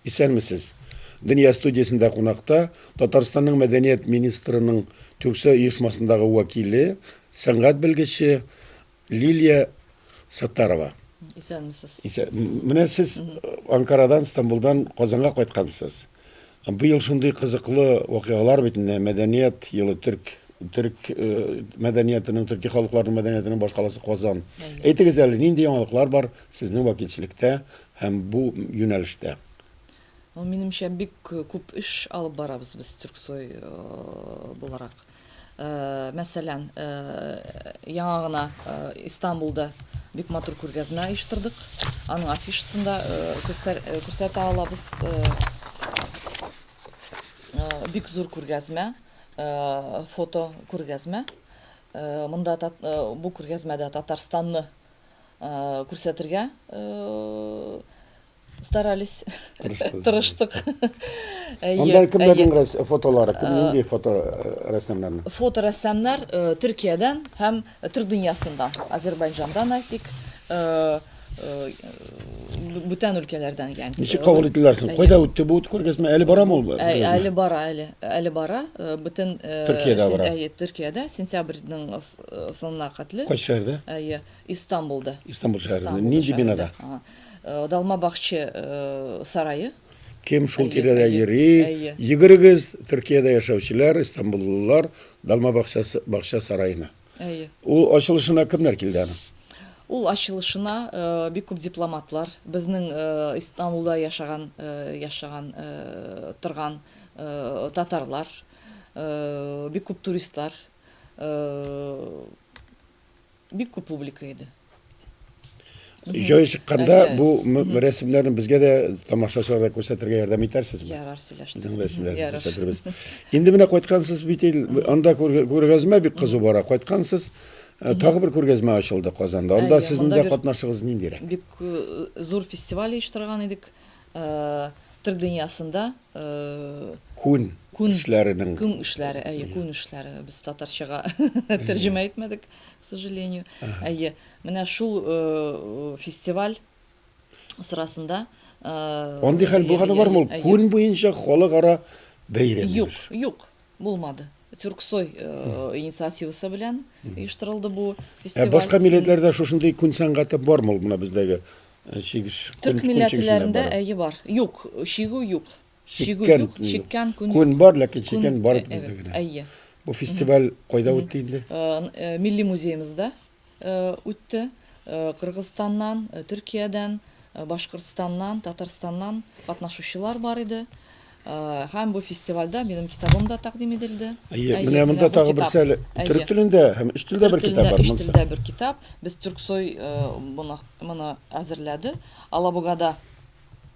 Исәнмесез. Дөнья студиясында кунакта Татарстанның мәдәният министрының Түрксой оешмасындагы вәкиле, сәнгать белгече Лилия Саттарова. Исәнмесез. Менә сез Анкарадан, Стамбулдан Казанга кайткансыз. Быел шундый кызыклы вакыйгалар бит инде, мәдәният елы Türk мәдәниятының, төрки халыкларының мәдәниятының башкаласы Казан. Әйтегез әле, нинди яңалыклар бар сезнең вәкилчелектә һәм бу юнәлештә? Минемчә, бик күп эш алып барабыз без Түрксой буларак. Мәсәлән, яңа гына Истанбулда бик матур күргәзмә оештырдык. Аның афишасында күрсәтә алабыз. Бик зур күргәзмә, фото күргәзмә. Монда бу күргәзмәдә Татарстанны күрсәтергә старались, тырыштык. Анда кемнәрнең фотолары, нинди фото рәсемнәрне? Фото рәсемнәр Төркиядән һәм Түрк дөньясыннан, Азербайҗандан әйтик, бүтән өлкәләрдән, ягъни. Ничек кабул ителәсең? Кайда үтте бу күргәзмә? Әле барамы ул? Әле бара. Бүтән Төркиядә бара. Төркиядә сентябрьнең сонына кадәр. Кайсы шәһәрдә? Истанбулда. Истанбул шәһәрендә. Нинди бинада? Долмабахчы сарайы. Кем шул тирәдә йөри? Йөгерегез Төркиядә яшәүчеләр, Истанбуллылар, Долмабахчы сараена. Ул ачылышына кемнәр килде аны? Ул ачылышына бик күп дипломатлар, безнең Истанбулда яшаган торган татарлар, бик күп туристлар, бик күп публика иде. Җай чыкканда бу рәсемнәрне безгә дә тамашачыларга күрсәтергә ярдәм итәрсезме? Ярар, сөйләштек. Безнең рәсемнәрне күрсәтербез. Инде менә кайткансыз бит, анда күргәзмә бик кызу бара. Кайткансыз, тагы бер күргәзмә ачылды Казанда. Анда сезнең дә катнашыгыз ниндирәк? Бик зур фестиваль оештырган идек. Түрк дөньясында Күн эшләренең. Күн эшләре. Без татарчага тәрҗемә итмәдек, к сожалению. Менә шул фестиваль сырасында Андый хәл булганы бармы? Күн буенча халыкара бәйрәм. Юк, булмады. Түрксой инициативасы белән оештырылды бу фестиваль. Башка милләтләрдә шушындый күн сәнгате бармы менә бездәге? Түрк милләтләрендә бар. Юк, шигу юк. Шиккән күн бар, ләкин шиккән бар бездә генә. Бу фестиваль кайда үтте инде? Милли музеемызда үтте. Кыргызстаннан, Төркиядән, Башкортстаннан, Татарстаннан катнашучылар бар иде. Һәм бу фестивальдә минем китабым да тәкъдим ителде. Менә монда тагы берсе төрек телендә һәм үз телдә бер китап бар. Үз телдә бер китап. Без Түрксой моны әзерләде. Алабугада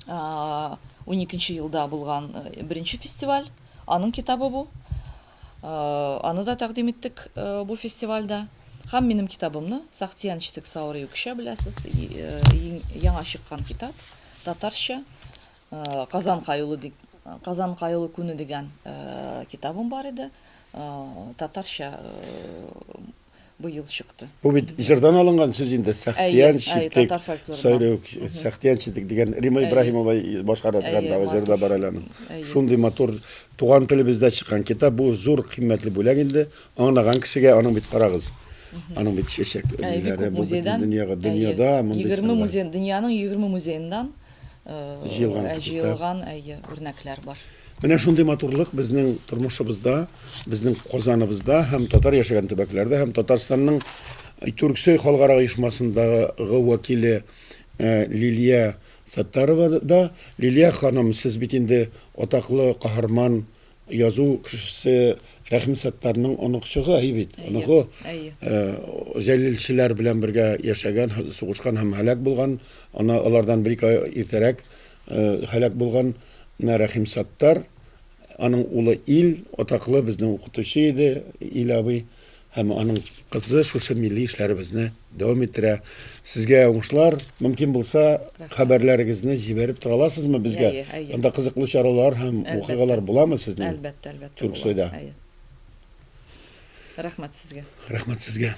12 елда булган беренче фестиваль. Аның китабы бу. Аны да тәкъдим иттек бу фестивальдә. Һәм минем китабымны Сахтиян Читек Сауры Юкша беләсез, яңа чыккан китап, татарча, Казан каюлы күне дигән китабым бар иде. Татарча быел чыкты. Бу бит җырдан алынган сүз инде. Сахтиян Читек Сауры Сахтиян Читек дигән Рима Ибраһимова башкарган җырда бар әле. Шундый матур туган телебездә чыккан китап, бу зур кыйммәтле бүләк инде. Аңлаган кешегә аның бит карагыз. Аның бит чәчәк дөньяда 20 музей, дөньяның 20 музееннан җыелган үрнәкләр бар. Менә шундый матурлык безнең тормышыбызда, безнең Казаныбызда һәм татар яшәгән төбәкләрдә һәм Татарстанның Түрксой халыкара оешмасындагы вәкиле Лилия Саттарова да. Лилия ханым, сез бит инде атаклы каһарман язу кешесе Рәхим Саттарның оныкчыгы бит. Оныкы җәлилчеләр белән бергә яшәгән, сугышкан һәм һәлак булган, алардан бер ике иртәрәк һәлак булган Рәхим Саттар, аның улы Ил, атаклы безнең укытучы иде, Ил абый, һәм аның кызы шушы милли эшләребезне дәвам иттерә. Сезгә уңышлар, мөмкин булса, хәбәрләрегезне җибәреп тора аласызмы безгә? Анда кызыклы чаралар һәм вакыйгалар буламы сезнең? Әлбәттә. Түрксойда. Рәхмәт сезгә. Рәхмәт сезгә.